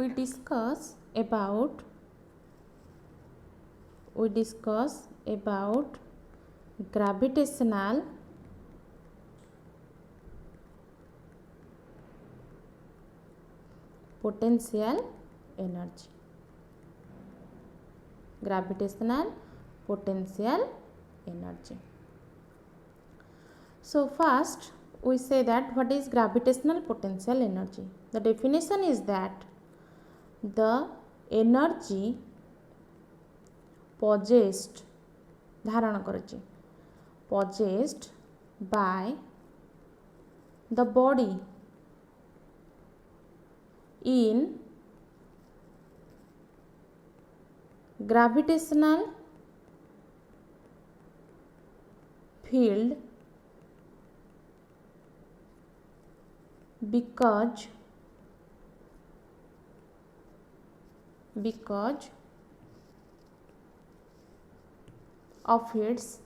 we discuss about gravitational potential energy. Gravitational potential energy. So first we say that what is gravitational potential energy. The definition is that the energy possessed by the body in gravitational field because of its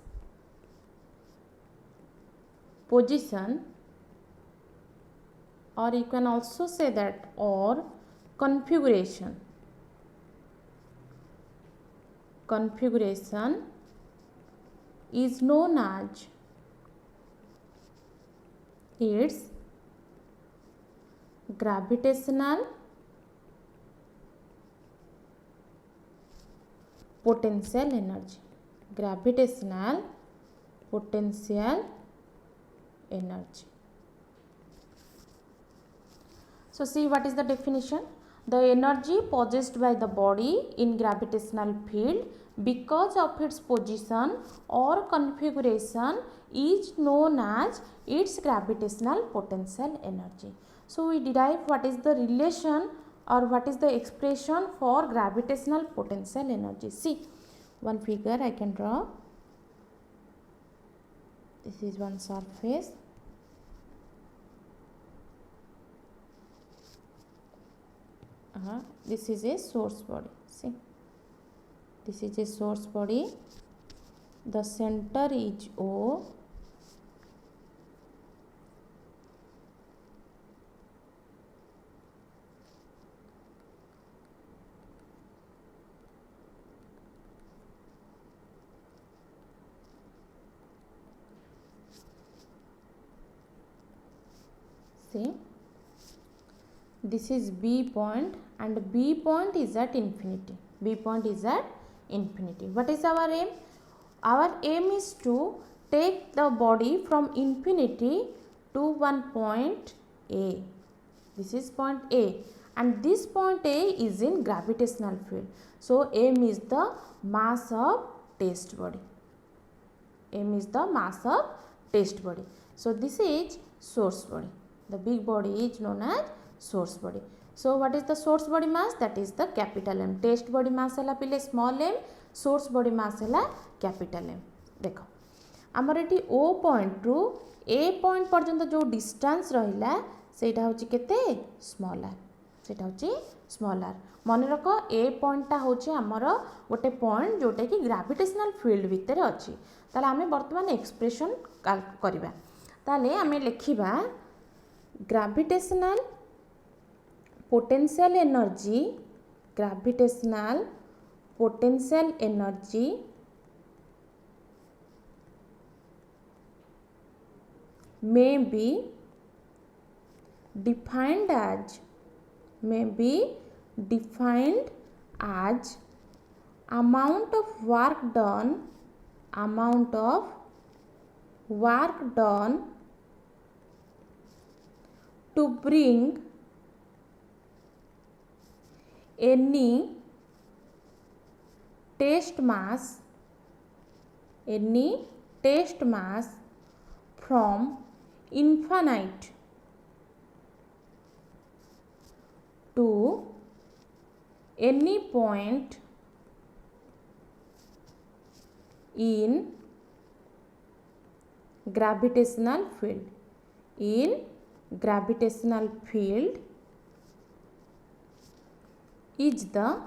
position, or you can also say that, or configuration is known as its gravitational potential energy. Gravitational potential energy. So see what is the definition. The energy possessed by the body in gravitational field because of its position or configuration is known as its gravitational potential energy. So we derive what is the relation or what is the expression for gravitational potential energy. See, one figure I can draw. This is one surface. This is a source body. See, this is a source body. The center is O. See, this is B point and B point is at infinity. What is our aim? Our aim is to take the body from infinity to one point A. This is point A and this point A is in gravitational field. So M is the mass of test body. So this is source body. The big body is known as source body. So what is the source body mass? That is the capital M. Test body mass है पिले small m, source body mass है capital M. देखो आमर eighty O point रू A point पर्यंत जो distance रहिला सेटा होची केते small r. मन रख A point टा होची आमर गोटे point जोटे कि gravitational field भितर अछि. ताले आमे वर्तमान expression करिबा. ताले आमे लिखिबा gravitational potential energy may be defined as amount of work done to bring any test mass from infinite to any point in gravitational field. Is the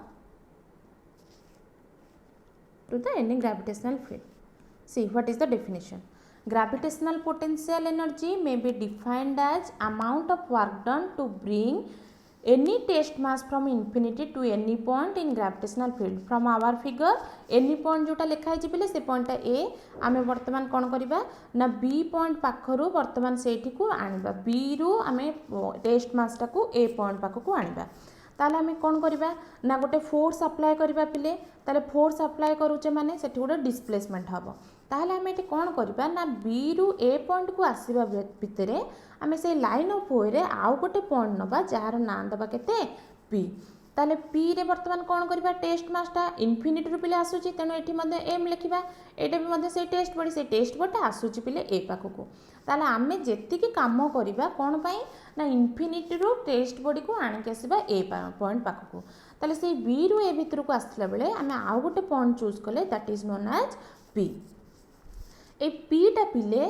to the any gravitational field. See what is the definition. Gravitational potential energy may be defined as amount of work done to bring any test mass from infinity to any point in gravitational field from our figure any point जोटा लिखा है पिले से point A आमे वर्तमान कौन करिबा ना बी पॉइंट पाखरु वर्तमान सेठी को आनिबा बी रु आमे टेस्ट मास टाको ए पॉइंट पाखकु आनिबा ताले आमे कौन करिबा ना गोटे फोर्स अप्लाई करिबा पिले ताले फोर्स अप्लाई करूचे माने सेठी गोटे डिस्प्लेसमेंट हबो ताले आमे एटी कौन करिबा ना बी रु ए पॉइंट को आसीबा भितरे आमे से लाइन ऑफ वे रे आउ गोटे पॉइंट नबा जार ना दबा केते पी ताले पी रे वर्तमान कौन करिबा टेस्ट मासटा इनफिनिटी रु पिले आसुची तेनो एठी मध्ये एम लिखिबा एटा भी मध्ये से टेस्ट बडी से टेस्ट बटा आसुची पिले ए पाखकु ताले आमे जेतिकी काम करिबा कोन पई ना इनफिनिटी रु टेस्ट बडी को आनि के आसीबा ए पॉइंट पाखकु ताले से बी रु ए भितर को आसला बेले आमे आउ गोटे पॉइंट चूज कले that is known as P A P टा पिले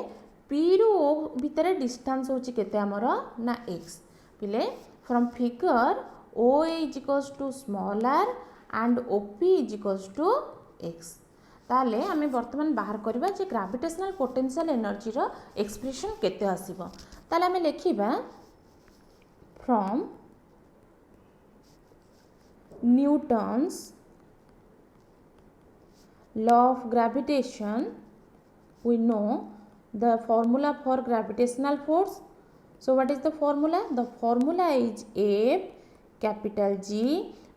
पी रु ओ भितर डिस्टेंस होची केते हमर ना x पिले from figure O is equals to small r and OP is equals to x ताले आमे वर्तमान बाहर करबा जे ग्रेविटेशनल पोटेंशियल एनर्जी रो एक्सप्रेशन केते आसीबो ताले आमे लिखिबा from Newton's law of gravitation we know the formula for gravitational force. So what is the formula? The formula is F capital G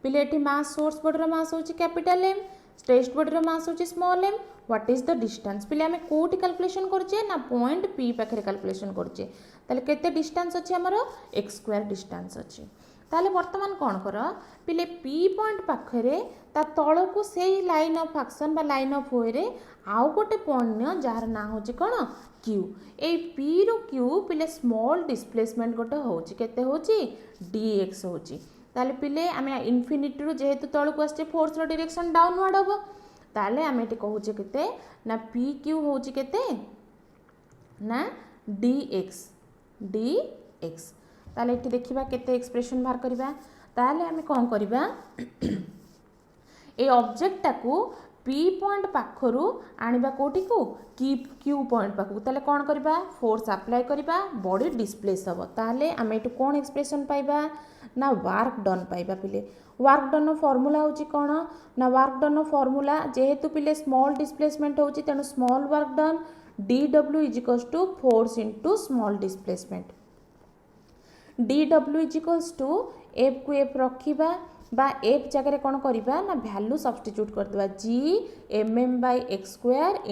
पिले एठी mass source body रो mass होची capital M test body रो mass होची small m. What is the distance? पिले हमें कोठी calculation करछे ना point P पाखरे कैलकुलेशन करछे ताले केते डिस्टेंस अछि हमरो x स्क्वायर डिस्टेंस अछि ताले वर्तमान कोन कर पिले P पॉइंट पाखरे ता तळ को सेही लाइन ऑफ एक्शन बा लाइन ऑफ वे रे आउ गोटे पॉइंट न जार ना होची कोन Q ए P रो Q पिले स्मॉल डिस्प्लेसमेंट गोटे होची केते होची dx होची ताले पिले आमे इनफिनिटी रो जेहेतु तळ को आछे फोर्स रो डायरेक्शन डाउनवर्ड होबो ताले आमे एटी कहूचे केते ना PQ होची केते ना dx ताले एटी देखिबा केते एक्सप्रेशन बाहर करबा ताले आमे कोन करबा ए ऑब्जेक्ट टाकू P पॉइंट पाखरु आनिबा कोठी को Q पॉइंट पाखु ताले कोन करबा फोर्स अप्लाई करबा बॉडी डिस्प्लेस हबो ताले आमे एटू कोन एक्सप्रेशन पाइबा ना वर्क डन पाइबा पिले वर्क डन नो फार्मूला होची कोन ना वर्क डन नो फार्मूला जेहेतु पिले स्मॉल डिस्प्लेसमेंट होची तेनु small work done dw is equals to force into small displacement dw is equals to f को f रखिबा बा f जगह कौन करबा ना वैल्यू सब्स्टिट्यूट कर देबा g mm/x²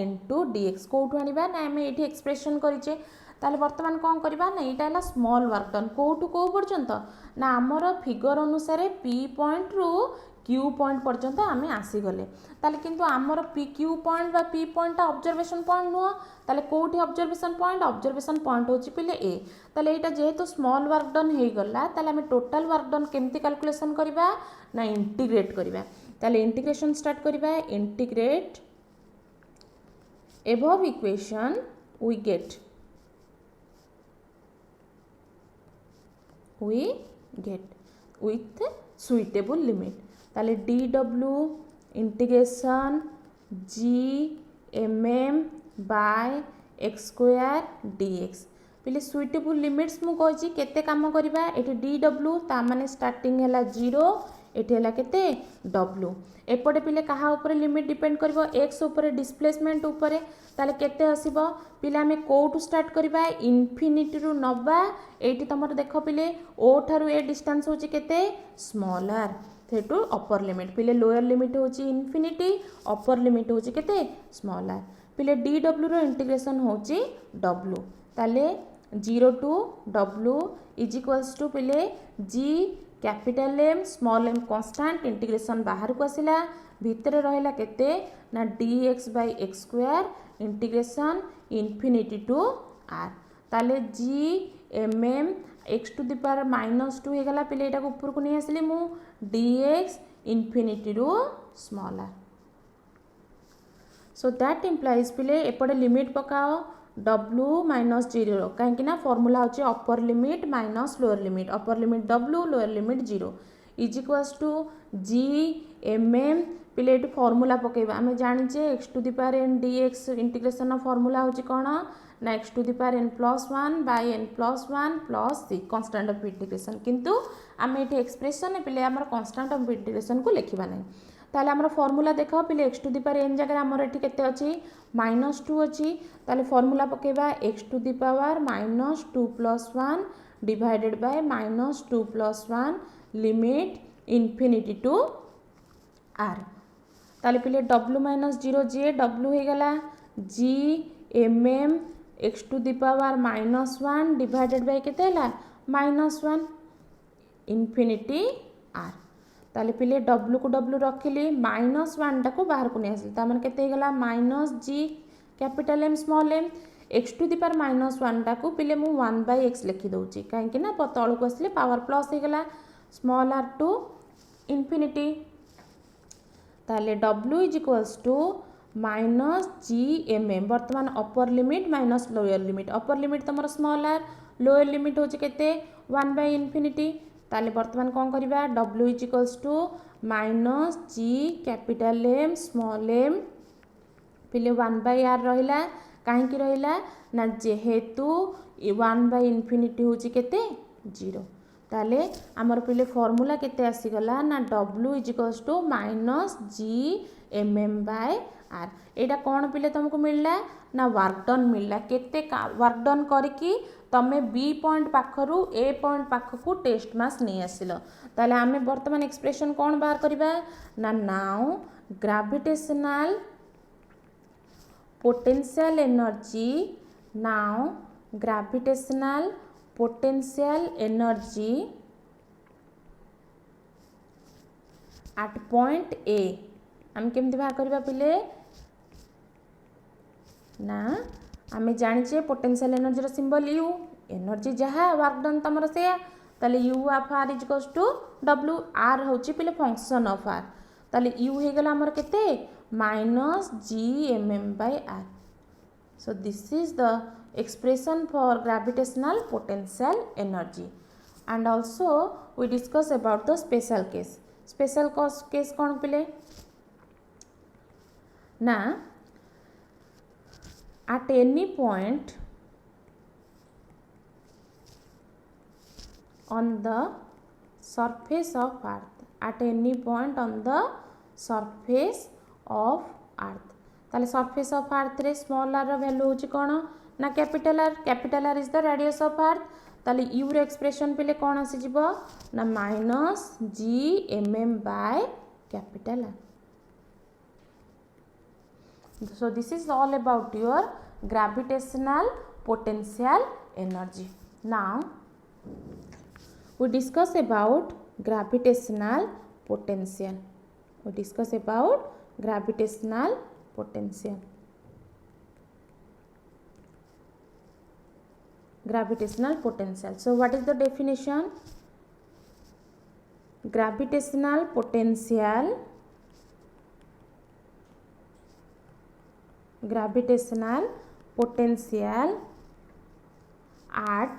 इनटू dx कोठु आनिबा ना हमें एठी एक्सप्रेशन करिचे ताले वर्तमान कौन करबा ना एटा हला स्मॉल वर्क डन कोठु को पर्यंत ना हमर फिगर अनुसार p पॉइंट रु Q पॉइंट पर्यंत आमे आसी गले ताले किंतु हमर Q पॉइंट बा P पॉइंट ऑब्जर्वेशन पॉइंट नुआ ताले कोठी ऑब्जर्वेशन पॉइंट होची पिले A ताले एटा जेहेतु स्मॉल वर्क डन हे गला ताले हमें टोटल वर्क डन केमती कैलकुलेशन करबा ना इंटीग्रेट करबा ताले इंटीग्रेशन स्टार्ट करबा integrate above equation we get with suitable limit ताले dw इंटीग्रेशन gmm/x² dx पिले सुइटेबल लिमिट्स मु कहि केते काम करबा एठी dw ता माने स्टार्टिंग हैला 0 एठी हैला केते w एपटे पिले कहा ऊपर लिमिट डिपेंड करबो x ऊपर डिस्प्लेसमेंट ऊपर ताले केते आसीबो पिले हमें कोठु स्टार्ट करबा इनफिनिटी रु नबा एठी तमर देखो पिले o थारु ए डिस्टेंस होची केते स्मॉलर थेटू अपर लिमिट पिले लोअर लिमिट होची इनफिनिटी अपर लिमिट होची केते स्मॉलर पिले dw रो इंटीग्रेशन होची w ताले 0 to w is equals to पिले g capital M small m constant integration बाहर को आसिला भितर रहला केते ना dx/x² integration infinity to r ताले g mm x to the power -2 हे गला पिले एटा को ऊपर को नहीं आसली मु dx इनफिनिटी रो स्मॉलर सो दैट इंप्लाइज पिले एपटे लिमिट पकाओ w -0 कहीं ना फॉर्मूला होची upper limit minus lower limit upper limit w lower limit 0 is equals to g mm पिले ये फॉर्मूला पकेबा आम जाने x to the power n d x integration formula हूँ कौन ना x to the power n plus one by n plus one plus c constant of integration किंतु आम ये एक्सप्रेशन पिले आम कन्स्टांट ऑफ इंटीग्रेशन को लिखा ना ताले आमर फॉर्मूला देख पिले x to the power n जगह आमर ये केते अच्छी -2 अच्छी ताले फॉर्मूला पकेबा x to the power -2 + 1 divided by -2 + 1 limit infinity to r ताले पिले w - 0 जे w हो गला G M m x to the power -1 divided by केते हला -1 इनफिनिटी आर ताले पिले w को w रखिली -1 टाको बाहर को नहीं आसिल तार केते हो गला -g capital M small M x to the power -1 टाको पिले मु 1/x लिखि दउची काहे ना तळु को आसिले पावर प्लस हो गला स्मॉल r टू इनफिनिटी ताले w = -gmm वर्तमान अपर limit minus lower limit upper limit तुम स्मॉल r लोअर लिमिट होचे केते 1/∞ ताले वर्तमान कौन करबा w = -g capital M small m पिले 1/r रहिला काहे कि रहिला ना जेहेतु 1/∞ होची केते 0 ताले आमर पिले फॉर्मूला केते आसीगला ना w = -gmm/r एटा कौन पिले तुमको मिलला ना वर्क डन मिलला केते वर्क डन करके तमे बी पॉइंट पाखरु ए पॉइंट पाखकू टेस्ट मास नहीं आसिल ताले आमे वर्तमान एक्सप्रेशन कौन बाहर करबा ना now gravitational potential energy now gravitational potential energy at point A आम केमती बाहर करबा पिले ना आम जाने potential energy symbol you energy जहाँ वर्क डन तुम से ताले u of r = w r हूँ पिले फंक्शन ऑफ r ताले u हो गला आमर केते -gmm/r so this is the expression for gravitational potential energy and also we discuss about the special case कौन पिले ना at any point on the surface of earth at any point on the surface of earth ताले surface of earth रे small r value होची कोन ना capital r is the radius of earth ताले u रे एक्सप्रेशन पिले कोन आसी जिवो ना -gmm/R so this is all about your gravitational potential energy now we discuss about gravitational potential so what is the definition gravitational potential at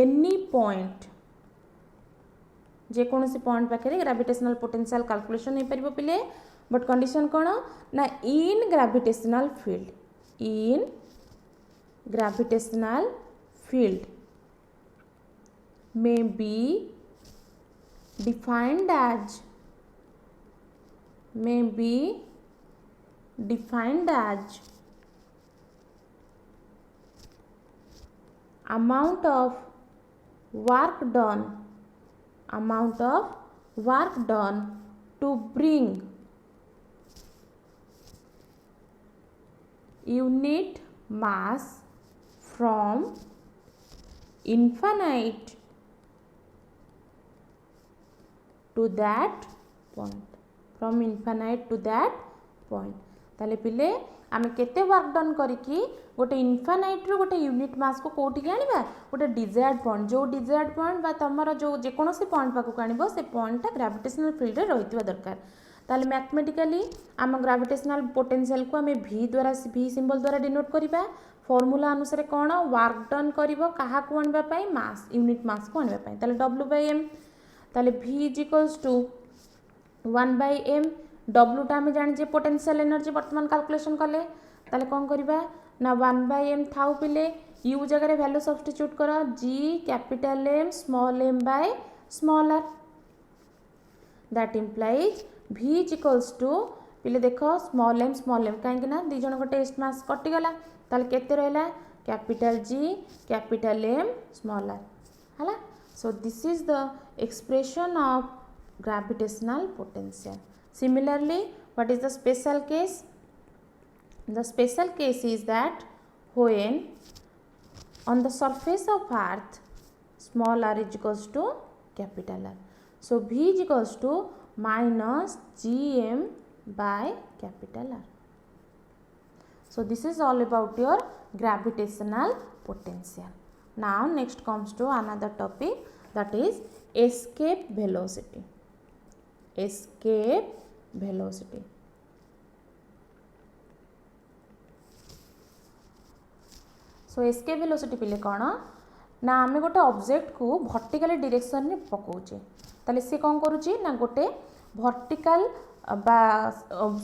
any point जे कौन C point पाखे gravitational potential calculation हो पारिबो पिले but condition कौन ना in gravitational field may be defined as amount of work done to bring unit mass from infinite to that point ताले पिले आमे केते वर्क डन करिकी गोटे इनफाइनाइट रो गोटे यूनिट मास को कोठी आनिबा गोटे डिजायर्ड पॉइंट जो डिजायर्ड पॉइंट बा तमरो जो जे कोनोसी पॉइंट पाको आनिबो से पॉइंटटा ग्रेविटेशनल फील्ड रे रहितबा दरकार ताले मैथमेटिकली आम ग्रेविटेशनल पोटेंशियल को आमे v सिंबल द्वारा डिनोट करिबा फॉर्मूला अनुसार कोन वर्क डन करिवो काहा को आनिबा पई मास यूनिट मास को आनिबा पई ताले w/m ताले v = 1/m W टा आम जाने पोटेंशियल एनर्जी बर्तमान कैलकुलेशन कले ताले कौन करवा ना 1/m थाउ पिले u जगह वैल्यू सब्स्टिट्यूट कर G capital M small m by small r that implies V is equals to पिले देख स्मॉल m कहीं दी जन टेस्ट मास कटिगला ताले केते रहला capital G capital M small r है। सो this is the expression of gravitational potential. Similarly, what is the special case? The special case is that when on the surface of earth small r is equals to capital R. So V is equals to minus Gm by capital R. So this is all about your gravitational potential. Now next comes to another topic, that is escape velocity. Escape velocity. So escape velocity पिले कौन ना आमे गोटे object को vertical direction में पकाउचे ताले से कौन करूची ना गोटे वर्टिकल बा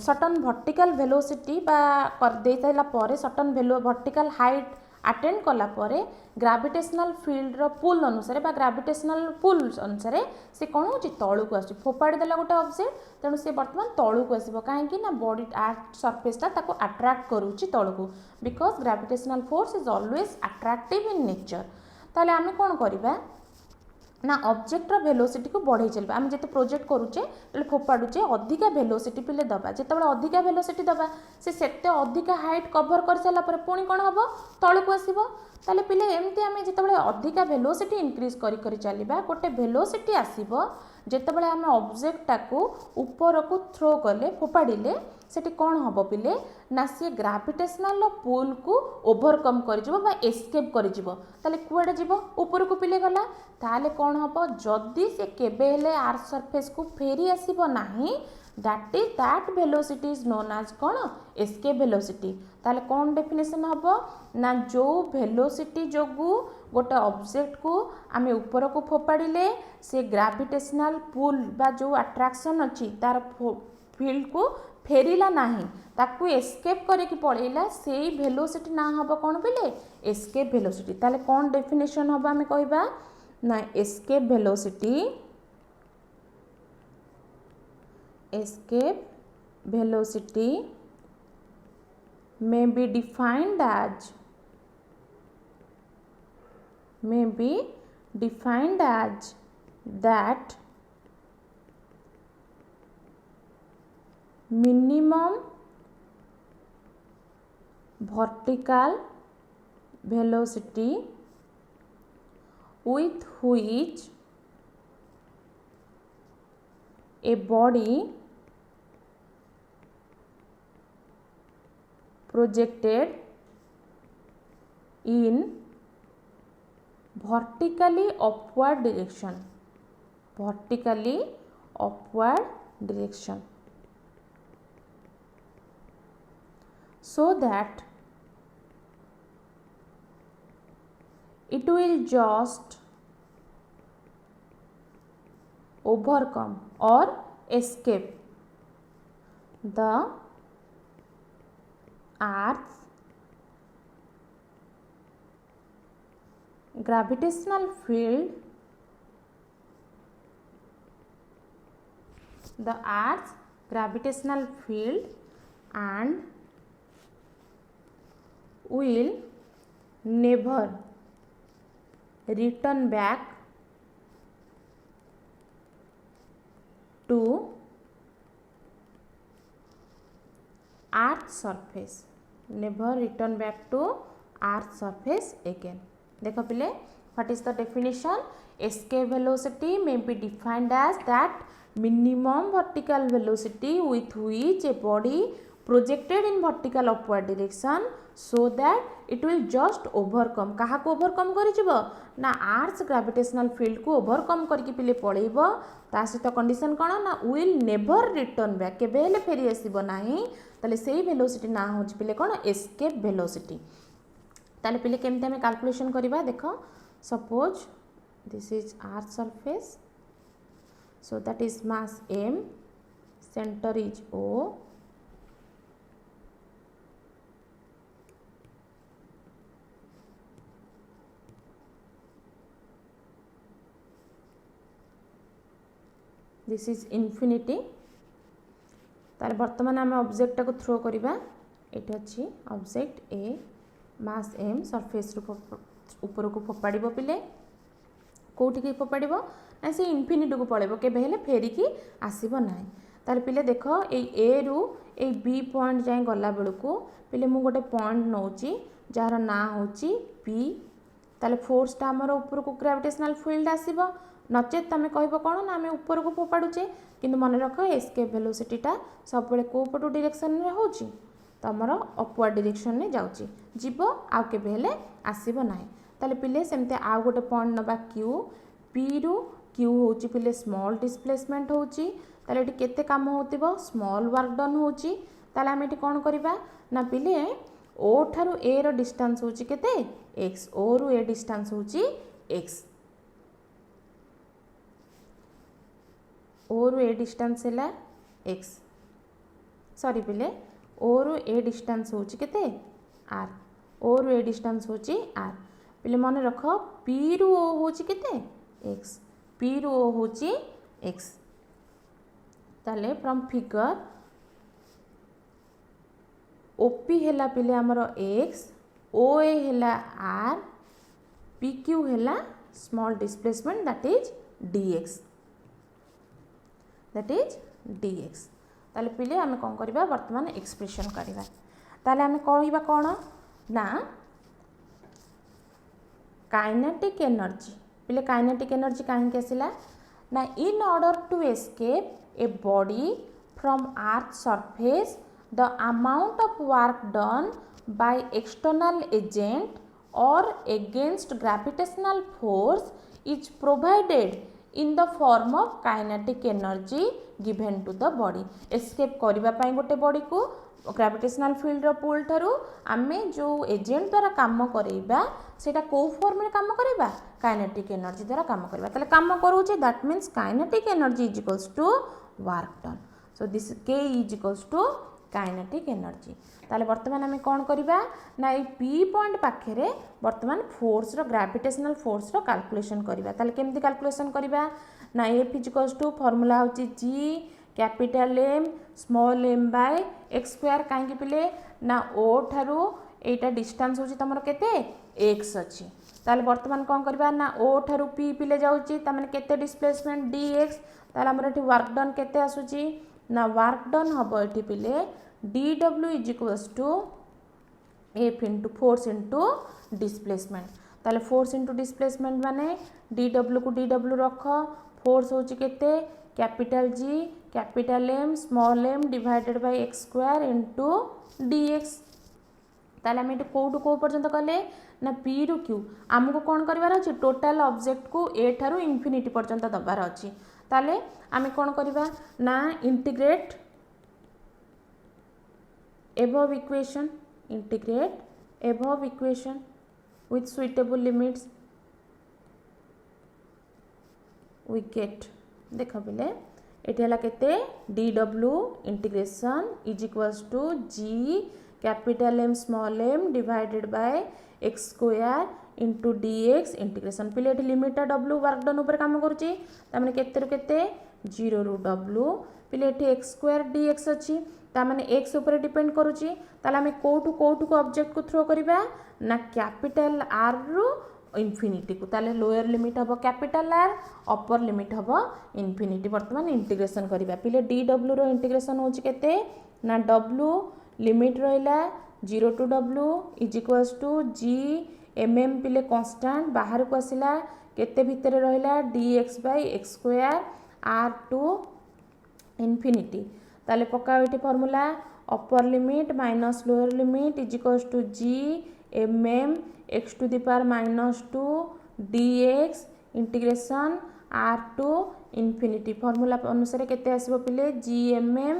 सर्टन वर्टिकल वेलोसिटी बा कर दे ताला परे सर्टन वेलो वर्टिकल हाइट अटेंड कला परे ग्रेविटेशनल फील्ड रो पुल अनुसार बा ग्रेविटेशनल पुल अनुसार से कौन हो तलू को आस फोपाड़ी देला गोटे ऑब्जेक्ट तेणु से बर्तमान तलू को आसो कहीं ना बॉडी आर्थ सरफेस ताको अट्रैक्ट करूची तलू को because gravitational force is always attractive in nature. ताले आमे कौन करिबा ना ऑब्जेक्ट वेलोसिटी को बढ़ाई चलवा आम जिते प्रोजेक्ट करुचे फोपाड़ुचे अधिका वेलोसिटी पिले दबा जिते अधिका वेलोसिटी दबा से अधिका हाइट कवर कर सारा पुणी कौन हम तलू को आसो ताले पिले एमती आम जिते अधिका वेलोसिटी इनक्रीज करी चलवा गोटे वेलोसिटी आसो जिते आम ऑब्जेक्टा को ऊपर को थ्रो कले फोपाड़े सेठी कौन हम पिले ना सी ग्रेविटेशनल पुल को ओवरकम कर एस्केप कर कुआडे जीव ऊपर को पिले गला ताले कौन हम जदि से केबे हेले आर्थ सरफेस को फेरी आसीबो नाही that velocity is known as कौन एस्केप वेलोसिटी। ताले कौन डेफिनेशन हम ना जो वेलोसिटी जोगु गोटे ऑब्जेक्ट को आम ऊपर को फोपाड़े से ग्रेविटेशनल पुल बा जो अट्रैक्शन अच्छी तार फील्ड को फेरिला नाही ताकू एस्केप करके पळेला से वेलोसिटी ना हम कौन पिले एस्केप वेलोसिटी। ताले कौन डेफिनेशन हम आम कहबा ना escape velocity may be defined as that minimum vertical velocity with which a body projected in vertically upward direction so that it will just overcome or escape the Earth's gravitational field, and will never return back to Earth's surface. Never return back to Earth's surface again. देखो पिले what is the definition? Escape velocity may be defined as that minimum vertical velocity with which a body projected in vertical upward direction so that it will just overcome कहा को overcome करि जिवो ना Earth's gravitational field को overcome करके पिले पळेइबो ता सहित कंडीशन कोन ना will never return back केबे हेले फेरी आसीबो नाही ताले सेही वेलोसिटी ना होची पिले कोन एस्केप वेलोसिटी। ताले पिले केमते हम कैलकुलेशन करिबा देखो suppose this is earth surface so that is mass m center is O, this is infinity. तार बर्तमान आम ऑब्जेक्ट को थ्रो करवा ये अच्छी object A mass M surface ऊपर को फोपाड़ पिले कौटी फोपाड़ ना से इनफिनिटी को पड़े के फेरिकी आसब ना तार पिले देख ए रु ए बी पॉइंट जाए गला बेलू पिले मु गोटे पॉइंट नौची जार ना हूँ पी ताले फोर्सटा आमर ऊपर को ग्रेविटेशनल फील्ड आसब नचेत तुम कह कौन ना आम ऊपर को फोपाड़ुचे किंतु मन रख एस्केप वेलोसिटीटा सब कौ पटू डायरेक्शन रे होची तमर अपवर्ड डायरेक्शन में जाउची जीव आउ केबे हेले आसीबो नाही ताले पिले सेमते आउ गोटे पॉइंट नबा क्यू पी रु क्यू होची पिले स्मॉल डिस्प्लेसमेंट होची ताले एटी केते काम होतिबो स्मॉल वर्क डन होची ताले हम एटी कोन करबा ना पिले ओ ठारू ए रो डिस्टेंस होची केते x ओ रु ए डिस्टेंस होची x ओ रु ए डिस्टेंस है x सॉरी पिले ओ रु ए डिस्टेंस होची केते r ओ रु ए डिस्टेंस होची r पिले मन रख p रु o होची केते x p रु o होची x ताले फ्रॉम फिगर OP हैला पिले हमर x OA हैला r PQ हैला small displacement that is dx ताले पिले आम कौन करवा वर्तमान एक्सप्रेशन करवा ताले आम कहवा कौन ना काइनेटिक एनर्जी पिले काइनेटिक एनर्जी कहीं आसला ना in order to escape a body from earth surface the amount of work done by external agent or against gravitational force is provided in the form of kinetic energy given to the body escape करबा पई गोटे body को gravitational field रो पुल ठारू आमे जो agent द्वारा काम करैबा सेटा को फॉर्म रे काम करैबा काइनेटिक एनर्जी द्वारा काम करबा तले काम करूचे that means kinetic energy is equals to work done so this k is equals to kinetic energy ताले वर्तमान आमे कोन करबा ना ए p पॉइंट पाखे वर्तमान फोर्स रो ग्रेविटेशनल फोर्स रो कैलकुलेशन करबा ताले केमती कैलकुलेशन करबा ना F is equals to formula होची g capital M small m by x square कहीं पिले ना o ठारू एटा डिस्टेंस होची तमरो केते x अछि ताले वर्तमान कोन करबा ना o ठारू p पिले जाउची तमने केते डिस्प्लेसमेंट dx ताले हमर एठी वर्क डन केते आसुची ना वर्क डन हबो एठी पिले dw is equals to F into force into displacement ताले फोर्स इंटू डिस्प्लेसमेंट माने dw को dw रख फोर्स होची केते capital G capital M small m divided by x square into dx ताले हम कोटू को पर्यंत कले ना p रु q हमको कौन करबार अछि टोटल ऑब्जेक्ट को a ठारू इंफिनिटी पर्यंत दबार अछि ताले आमे कौन करबा ना integrate above equation with suitable limits we get देख बिले एटी हला केते dw integration is equals to g capital M small m divided by x square into dx integration पिले एटी लिमिट w वर्क डन ऊपर काम करूची तामने केते रु केते 0 रु w पिले एटी x स्क्वायर dx अछि तामने x ऊपर डिपेंड करूची ताले हमें कोटू को ऑब्जेक्ट को थ्रो करबा ना कैपिटल R रु इनफिनिटी को ताले लोअर लिमिट हबो कैपिटल R अपर लिमिट हबो इनफिनिटी वर्तमान इंटीग्रेशन करबा पिले dw रो इंटीग्रेशन होची केते ना w लिमिट रहला 0 to w is equals to g mm पिले कांस्टेंट बाहर को आसिला केते भितर रहला dx by x square r to infinity ताले पकाओ एटी formula upper limit minus lower limit is equals to g mm x to the power -2 dx integration r to infinity formula अनुसार केते आसीबो पिले g mm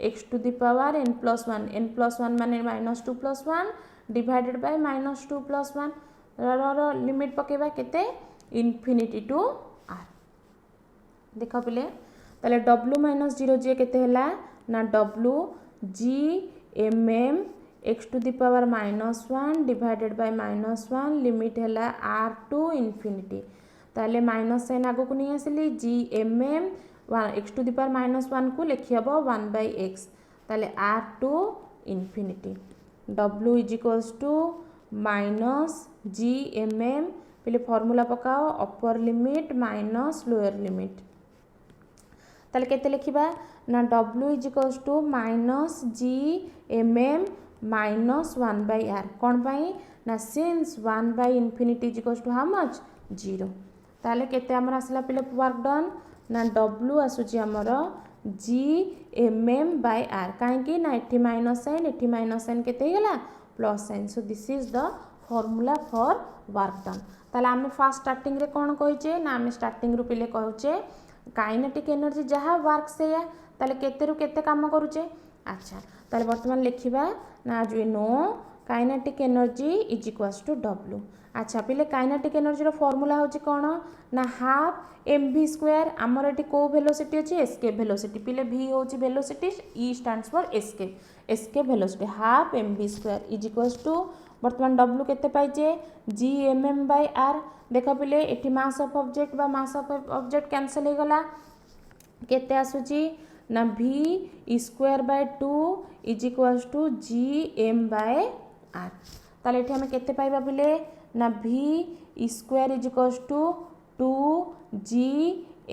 x to the power n+1 माने -2 + 1 divided by -2 + 1 row limit पकेबा केते infinity to r देखो पिले ताले W minus 0 जी केते हैला ना W G mm x to the power -1 divided by -1 limit हैला r टू इनफिनिटी ताले माइनस साइन आगो को नहीं आसिली G mm x to the power -1 को लिखि हबो 1 by x ताले r to infinity W is equals to minus G mm पहले फॉर्मूला पकाओ upper limit minus lower limit ताले केते लिखिबा ना W is equals to minus G mm minus 1 by r कौन पाई ना सिंस 1 by इनफिनिटी is equals to how much 0 ताले केते हमर आसला पहले वर्क डन ना W आसुची हमर G mm by r काहे कि ना एठी माइनस साइन केते गेला plus sign so this is the formula for work done ताले आमे फास्ट स्टार्टिंग रे कोन कहिचे ना आमे स्टार्टिंग रु पहले कहउचे काइनेटिक एनर्जी जहाँ वर्क से ताले केते रु केते काम करूचे अच्छा ताले वर्तमान लिखिबा ना आज we know kinetic energy is equals to W अच्छा पहले काइनेटिक एनर्जी रो फार्मूला होची कोन ना हाफ mv स्क्वायर हमर एटी को वेलोसिटी अछि एस्केप वेलोसिटी पहले v होची velocity e stands for escape velocity half mv square is equals to वर्तमान W केते पाइजे G mm by r देख पहले एटी मास ऑफ ऑब्जेक्ट बा मास ऑफ ऑब्जेक्ट कैंसिल हो गला केते आसुची ना v square by 2 is equals to G m by r ताले एठी हमें केते पाइबा पहले ना v square is equals to 2 G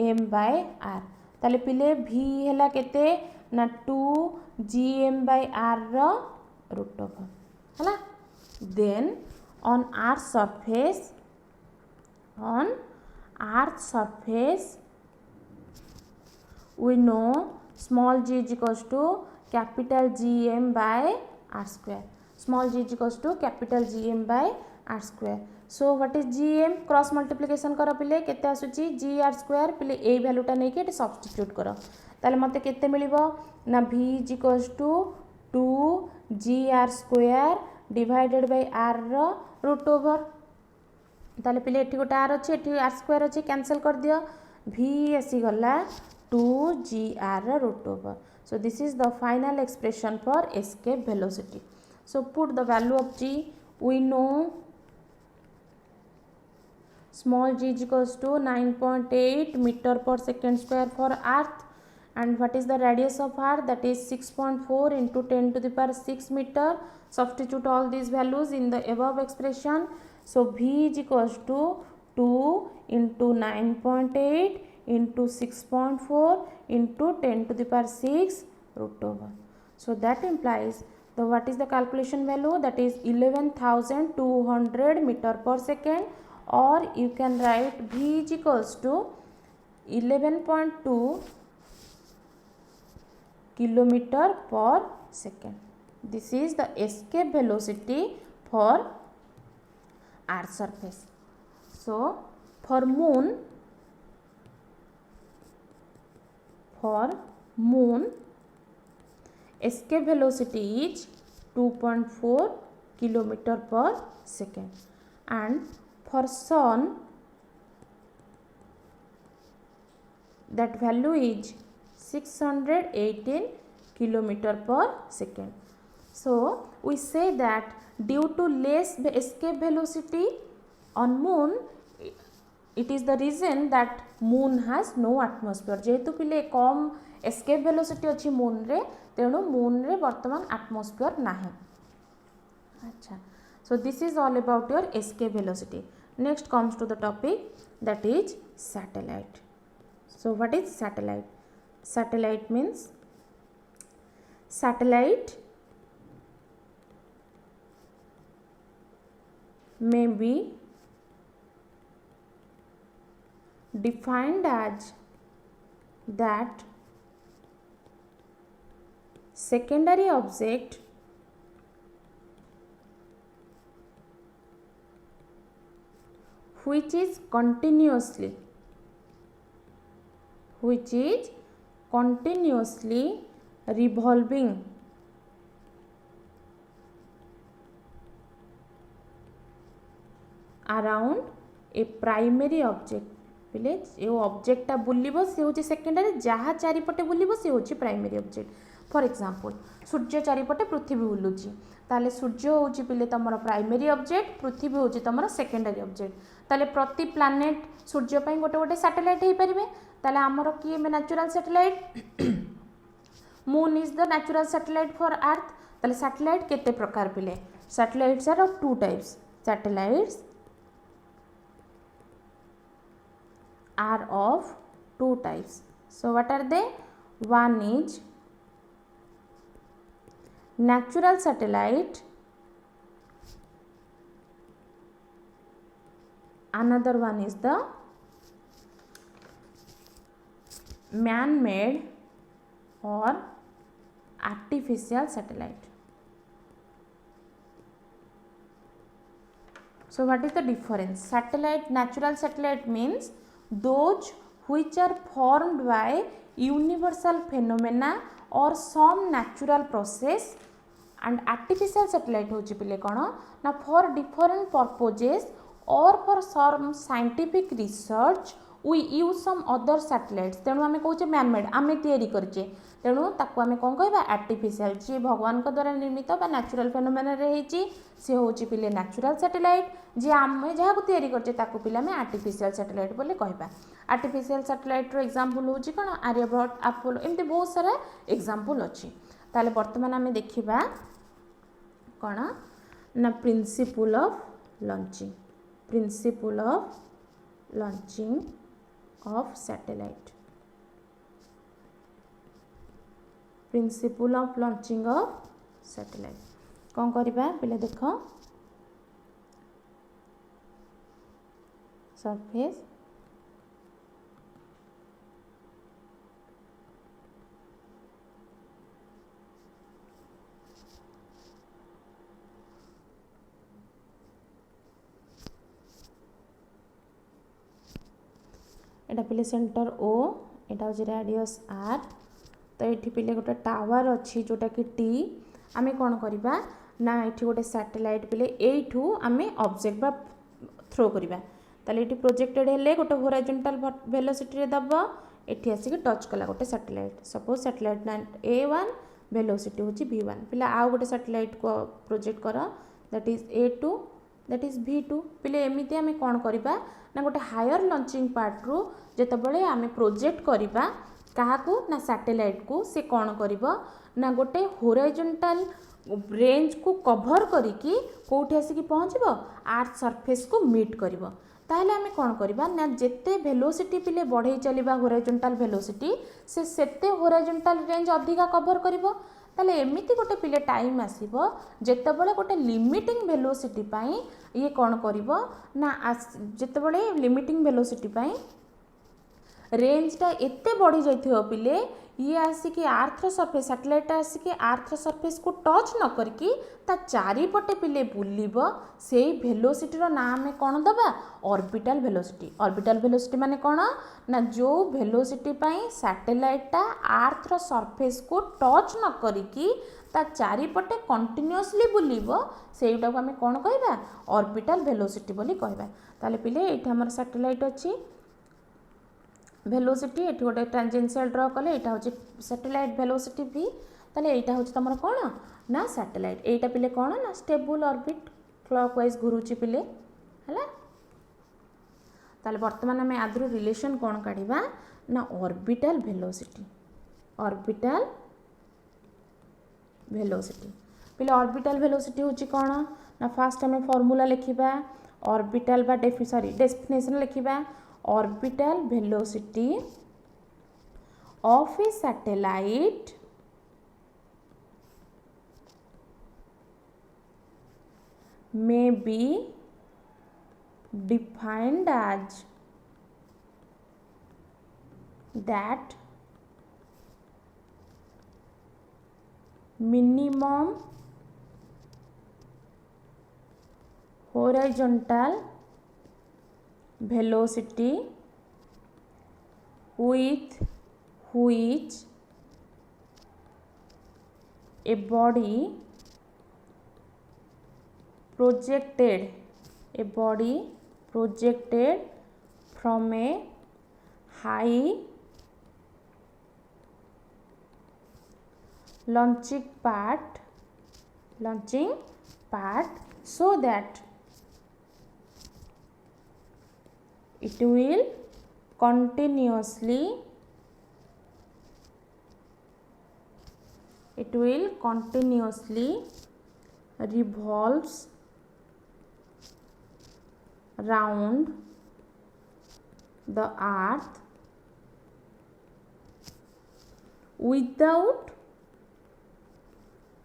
m by r ताले पहले v हैला केते ना 2 G m by r रो रूट ओवर हैला then on earth surface we know small g is equals to capital Gm by r square small g is equals to capital Gm by r square so what is Gm cross multiplication करो पिले केते आसुची gr square पिले ए value टा नै के substitute करो ताले मते केते मिलिबो ना v is equals to 2 gr square divided by r रो रूट ओवर ताले पिले एठी गोटे r अछि एठी r स्क्वायर अछि कैंसिल कर दियो v आसी गला 2 gr रो root over so this is the final expression for escape velocity so put the value of g we know small g is equals to 9.8 meter per second square for earth and what is the radius of earth that is 6.4 into 10 to the power 6 meter substitute all these values in the above expression so v is equals to 2 into 9.8 into 6.4 into 10 to the power 6 root over so that implies the what is the calculation value that is 11,200 meter per second or you can write v is equals to 11.2 kilometer per second. This is the escape velocity for earth surface. So for moon escape velocity is 2.4 kilometer per second and for sun that value is 618 kilometer per second. So we say that due to less escape velocity on moon it is the reason that moon has no atmosphere जेहेतु पिले कम escape velocity अच्छी moon रे तेणु moon रे वर्तमान atmosphere नाही अच्छा so this is all about your escape velocity next comes to the topic that is satellite so what is satellite means satellite may be defined as that secondary object which is continuously revolving around a primary object पिले जो ऑब्जेक्टटा बुलिबो से होची secondary, जहाँ चारिपटे बुलिबो से होची primary object. For example सूर्य चारिपटे पृथ्वी बुलूची, ताले सूर्य होची पिले तमरो प्राइमरी ऑब्जेक्ट, पृथ्वी होची तमरो सेकेंडरी ऑब्जेक्ट। ताले प्रति प्लैनेट सूर्य पई गोटे गोटे सैटेलाइट हे परिबे। ताले हमरो की natural satellite, moon is the natural satellite for earth. ताले सैटेलाइट केते प्रकार पिले? Satellites are of two types. सैटेलाइट्स are of two types. So what are they? One is natural satellite, another one is the man-made or artificial satellite. So what is the difference? Satellite, natural satellite means those which are formed by universal phenomena or some natural process, and artificial satellite होची पिले कौन ना for different purposes or for some scientific research we use some other satellites। तेणु आमे कहूचे man made, आमे तैयारी करचे, तेणु ताकू आमे कौन कहबा आर्टिफिशियल, जे भगवान को द्वारा निर्मित बा नेचुरल फेनोमेना रे हेची से होची पिले नेचुरल सैटेलाइट। जे आमे जहा को तैयारी करचे ताकू पिले आमे आर्टिफिशियल सैटेलाइट बोले कहबा। आर्टिफिशियल सैटेलाइट रो एग्जांपल होची कोन आर्यभट्ट, अपोलो, एमती बहुत सारा एग्जांपल अछि। ताले वर्तमान आमे देखिबा कोन ना principle of launching, principle of launching of satellite, principle of launching of satellite। कौन करिबा पहले देख सरफेस, एटा पिले सेंटर ओ, एटा होची रेडियस आर। तो ये पिले गोटे टावर अच्छी जोटा कि टी, आमे कौन करिबा ना ये गोटे सैटेलाइट पिले एठू आमे ऑब्जेक्ट बा थ्रो करिबा। ताले ये प्रोजेक्टेड हेले गोटे होराइजोंटल वेलोसिटी रे दब, एठी आसी टच कला गोटे satellite, suppose satellite A1 velocity होची V1, पिले आउ गोटे सैटेलाइट को प्रोजेक्ट कर that is A2 that is V2। पिले एमिति आमे कौन करिबा ना गोटे हायर लॉन्चिंग पार्ट रू जेतेबेले आमे प्रोजेक्ट करिबा काहाकू ना सैटेलाइट को, से कौन करिबो ना गोटे होराइजोंटल रेंज को कवर करिकी कोठी आसी पहुँचबो अर्थ सरफेस को मीट करिबो। ताहले आमे कौन करिबा ना जेते वेलोसिटी पिले बढ़ई चलिबा होराइजोंटल वेलोसिटी, से सेते होराइजोंटल रेंज अधिका कवर करिबो। ताले एमिति गोटे पिले टाइम आसीबो जेतेबेले गोटे लिमिटिंग वेलोसिटी पाई ये कौन करिबो ना जेतेबेले लिमिटिंग वेलोसिटी पाई रेंजटा एते बढ़ी जाइथिबो पिले, ये आसिकी आर्थ सरफेस, सैटेलाइट आसिकी आर्थ सरफेस को टच न करकी ता चारिपटे पिले बुलिबो, से वेलोसिटी रो नाम में कौन दबा ऑर्बिटल वेलोसिटी। ऑर्बिटल वेलोसिटी माने कौन ना जो वेलोसिटी पाई सैटेलाइटटा आर्थ सरफेस को टच न करकी ता चारिपटे कंटिन्यूअसली बुलिबो, सेटा को आमे कौन कहबा ऑर्बिटल वेलोसिटी बोली कहबा। ताले पिले एठी हमर सैटेलाइट अछि वेलोसिटी, एठी गोटे टेंजेंशियल ड्रॉ कले, एटा होची सैटेलाइट वेलोसिटी v। ताले एटा होची तमर कोन ना सैटेलाइट, एटा पिले कोन ना स्टेबल ऑर्बिट क्लॉकवाइज घुरुची पिले हला। ताले वर्तमान हमें आदर रिलेशन कोन काढिबा ना ऑर्बिटल वेलोसिटी, ऑर्बिटल वेलोसिटी पिले ऑर्बिटल वेलोसिटी होची कोन ना फास्ट हमें फार्मूला लिखिबा ऑर्बिटल बा definition लिखिबा orbital velocity of a satellite may be defined as that minimum horizontal velocity with which a body projected from a high launching pad so that it will continuously revolves round the earth without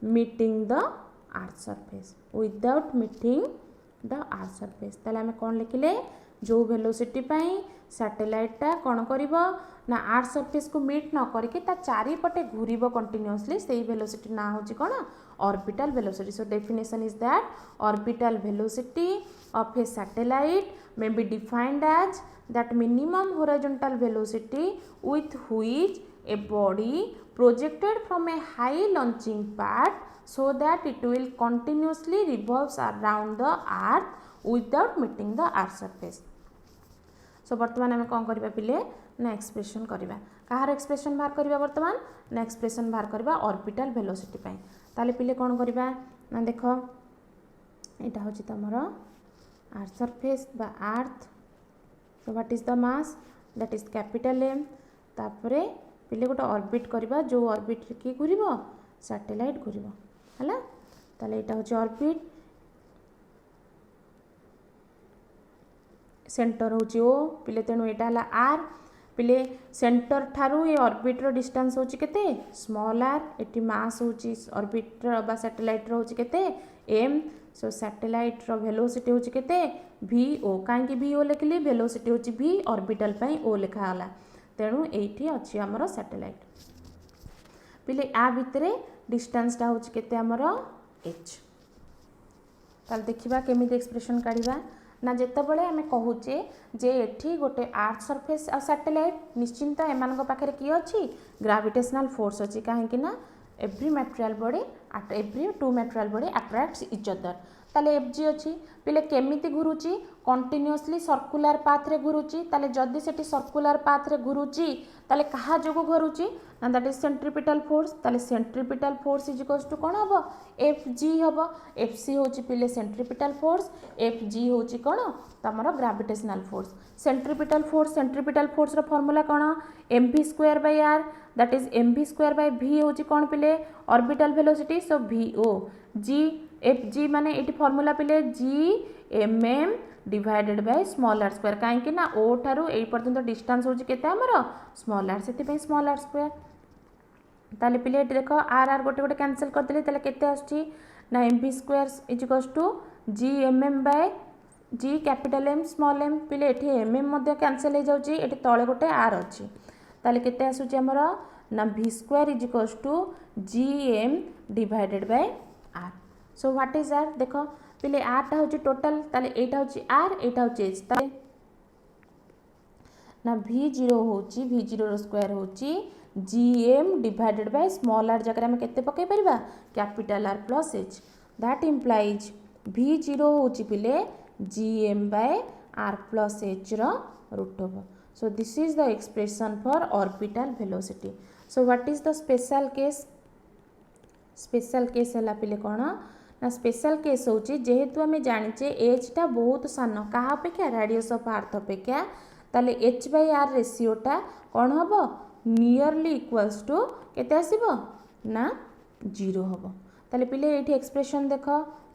meeting the earth surface, ताले आमे कौन लिखिले जो velocity पाई सैटेलाइटा कौन करिवो ना earth surface को meet न करके ता चारिपटे घूरिबो कंटिन्यूअसली सेही वेलोसिटी ना होची कौन orbital velocity. So definition is that orbital velocity of a satellite may be defined as that minimum horizontal velocity with which a body projected from a high launching pad so that it will continuously revolves around the earth without meeting the earth surface. सो बर्तमान आम कौन करवा पिले ना expression करवा कहार expression बाहर करवा बर्तमान ना एक्सप्रेशन बाहर करवा ऑर्बिटल वेलोसिटी पाई. ताले पिले कौन करवा ना देख यहाँ हूँ तुम अर्थ सरफेस बा earth. So what is the mass that is capital M. तापरे पिले गोटे ऑर्बिट करवा जो ऑर्बिट की घूरिबो सैटेलाइट घूरिबो हला. ताले यहाँ हूँ ऑर्बिट सेंटर होची ओ पिले तेणु यहाँ है आर पिले सेंटर ठारू ये ऑर्बिटर डिस्टेंस होची केते स्मॉल आर. एटी मास होची ऑर्बिटर बा सैटेलाइट होची केते एम. सो सैटेलाइट रो वेलोसिटी होची केते वी ओ. काहे वी ओ लिखली वेलोसिटी होची वी ऑर्बिटल पई ओ लिखा हला तेणु एठी अछि हमर सैटेलाइट. पिले आ भितरे डिस्टेंस टा होची केते हमर एच. ताल देखिबा केमिति एक्सप्रेशन काढिबा ना जेतेबेले आमे कहूचे जे एठी गोटे अर्थ सरफेस आ सैटेलाइट निश्चिंत एमानक पाखरे की अछि ग्रेविटेशनल फोर्स अछि. काहे कि ना every material body every two material body attracts each other. ताले एफजी अछि पिले केमिति घुरुची कंटिन्यूअसली सर्कुलर पाथ रे घुरुची. ताले जदी सेठी सर्कुलर पाथ रे घुरुची ताले कहा जोगु घुरुची ना दैट इज सेंट्रीपिटल फोर्स. ताले centripetal force is equals to कोन हबो एफ जी हबो. एफ सी होची पिले सेंट्रीपिटल फोर्स एफ जी होची कोन तमरो ग्रेविटेशनल फोर्स. सेंट्रीपिटल फोर्स रो फार्मूला कोन M we square by r that is M we square by v होची कोन पिले orbital velocity. So v o जी एफ जी माने एटी फार्मूला पिले G M m divided by small r square. काहे ना ओ ठारू ए पर्यंत डिस्टेंस होची केते हमरो स्मॉल आर सेति पे स्मॉल आर स्क्वायर. ताले पिले एटी देखो आर आर गोटे गोटे कैंसिल कर देले ताले केते आछी ना M we square is equals to G M M by G capital M small M. पिले एटी एम एम मध्ये कैंसिल हो जाउची एटी तळे गोटे आर अछि ताले केते आसुची हमरो ना V square is equals to G M divided by R. So what is R देखो पिले आर टा होची टोटल ताले एटा होची आर एटा होची एच. ताले ना v0 होची v0 रो स्क्वायर होची gm divided by small r जगह में केते पके परिबा capital R plus h. That implies v0 होची पिले gm by r plus h रो root over. So this is the expression for orbital velocity. So what is the special case है पिले कौन ना स्पेशल केस होची जेहेतु आम जाचे एच टा बहुत सान क्या अपेक्षा रेडियस ऑफ अर्थ अपेक्षा ताले एच बाय आर रेशियोटा कौन हम नियरली इक्वल्स टू केते आसीबो ना जीरो हम. ताले पिले ये एक्सप्रेशन देख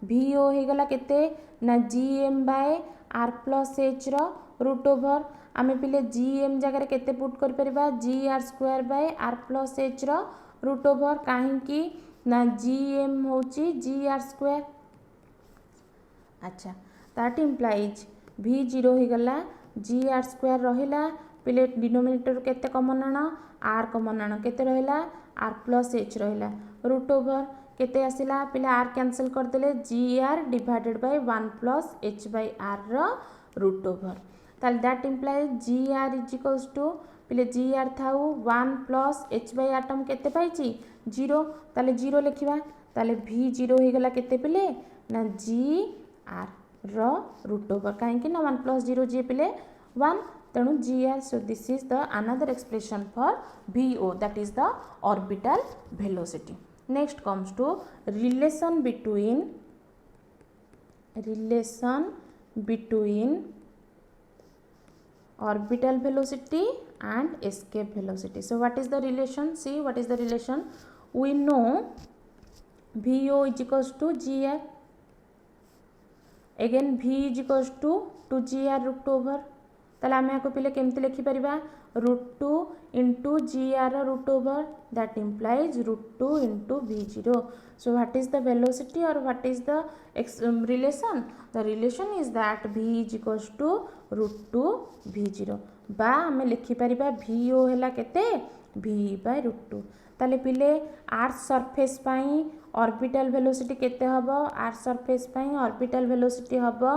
वी ओ हो गला केते ना G M by r plus h रो रूट ओवर. आम पिले जी एम जगह केते पुट कर परिबा g R square by r plus h रो रूट ओवर. काहे ना जी एम होची जी आर स्क्वायर. अच्छा दैट इम्प्लाइज वी जीरो हो गला जी आर स्क्वायर रहिला पिले डिनोमिनेटर केते कॉमन आना आर कॉमन आना केते रहिला आर प्लस एच रहिला रूट ओवर केते आसिला पिले आर कैंसिल कर देले g r divided by 1 plus h by r रो रूट ओवर. ताल that implies g r is equals to पिले जी आर थाउ 1 plus h by r term केते पाइची जीरो. ताले जीरो लिखिबा ताले वी जीरो हो गला केते पिले ना जी आर रो रूट ओवर. काहे कि ना 1 प्लस जीरो जी पिले 1 तेणु GR, so this is the another expression for VO, that is the orbital velocity. Next comes to relation between orbital velocity and escape velocity. So what is the relation? See what is the relation. We know VO is equals to GR. Again V is equals to 2GR root over. ताले आमे आपको पहले केमती लिखि परिबा √2 into GR root over, that implies √2 into V0. So what is the velocity or what is the relation? The relation is that V is equals to √2 V0 बा आमे लिखि परिबा VO हैला केते V by √2. ताले पिले आर्थ सरफेस पाई orbital velocity केते हबो आर्थ सरफेस पाई ऑर्बिटल वेलोसिटी हबो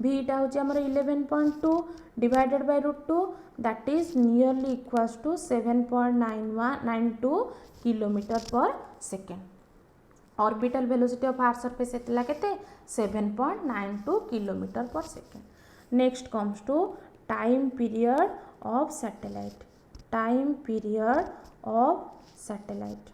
v टा होची हमर 11.2 divided by √2, that is nearly equals to 7.92 kilometre per second. Orbital velocity of earth surface एतला केते 7.92 kilometre per second. Next comes to time period of satellite. Time period of satellite.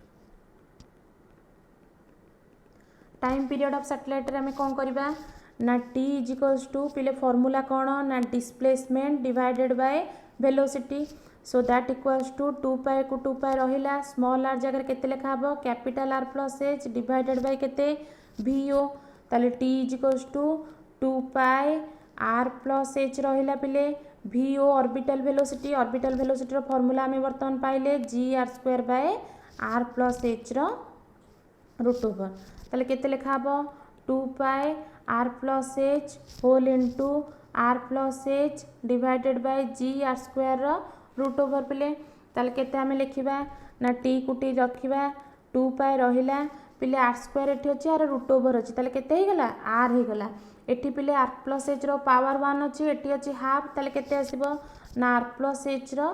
Time period of satellite रे हमें कौन करबा ना t is equals to पिले formula कौन ना displacement divided by velocity. So that equals to 2 पाई को 2 पाई रहिला स्मॉल r जगह केते लिखा हबो capital R plus h divided by केते VO. ताले t is equals to 2 pi r plus h रहिला पिले VO ऑर्बिटल वेलोसिटी रो फॉर्मूला हमें वर्तमान पाइले gr² by r plus h रो रूट ओवर. ताले केते लिखा हबो 2 pi r plus h whole into r plus h divided by gr² रो रूट ओवर पिले. ताले केते हमें लिखिबा ना t को t रखिबा 2 पाई रहिला पिले r² एठी अछि आर रूट ओवर अछि. ताले केते हे गला r हे गला. एठी पिले r प्लस h रो पावर 1 अछि एठी अछि हाफ. ताले केते आसीबो ना r प्लस h रो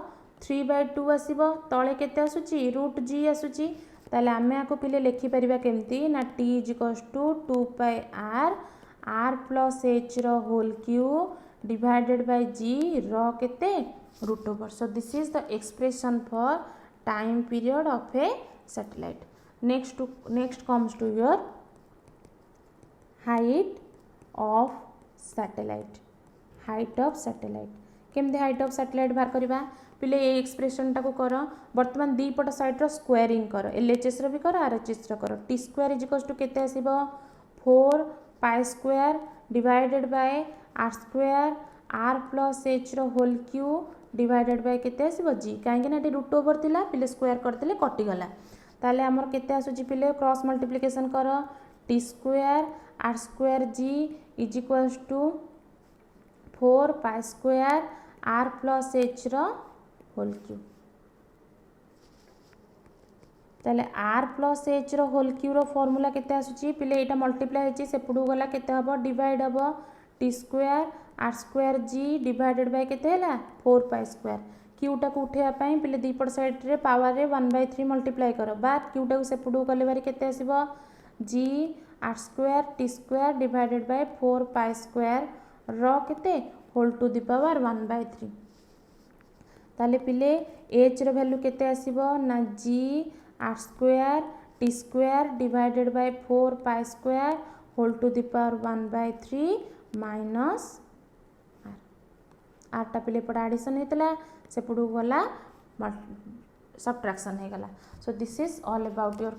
3/2 आसीबो. तळे केते आसुची रूट g आसुची. ताले आमे आको पिले लिखि परिबा केमती ना t is equals to 2 pi r plus h रो whole cube divided by g रो केते root over. So this is the expression for time period of a satellite. Next comes to your height of satellite. Height of satellite केमती height of satellite बाहर करबा पिले ए expression टाको कर वर्तमान दी पट साइड रो स्क्वायरिंग कर LHS रो भी कर RHS रो कर. t² इज इक्वल्स टू केते आसीबो 4 pi square divided by r² r plus h रो होल क्यूब डिवाइडेड बाय केते आसीबो g. काहे ना रूट ओवर थिला पिले स्क्वायर करथिले कटि गला. ताले हमर केते आसुची पिले क्रॉस मल्टीप्लिकेशन कर t² r² g is equals to 4 pi square r plus h रो होल क्यूब. ताले r प्लस h रो होल क्यूब रो फॉर्मूला केते आसुची पिले एटा मल्टीप्लाई हेची सेपडू गला केते हबो डिवाइड हबो t² r² g divided by केते हला 4 पाई स्क्वायर. क्यू टा को उठेया पई पिले दी पट साइड रे पावर रे 1/3 मल्टीप्लाई करो बा क्यू टा को सेपडू गले बारी केते आसीबो g r² t² divided by 4 pi square रो केते होल टू दी पावर 1/3. ताले पिले h रो वैल्यू केते आसीबो ना g r² t² divided by 4 pi square whole to the power 1/3 minus r टा पिले पड़ एडिशन हेतला सेपडू गला सब्ट्रैक्शन हे गला. सो this is all about your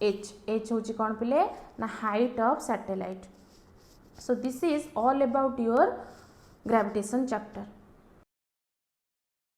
h होची कोन पिले ना height of satellite. So this is all about your gravitation chapter.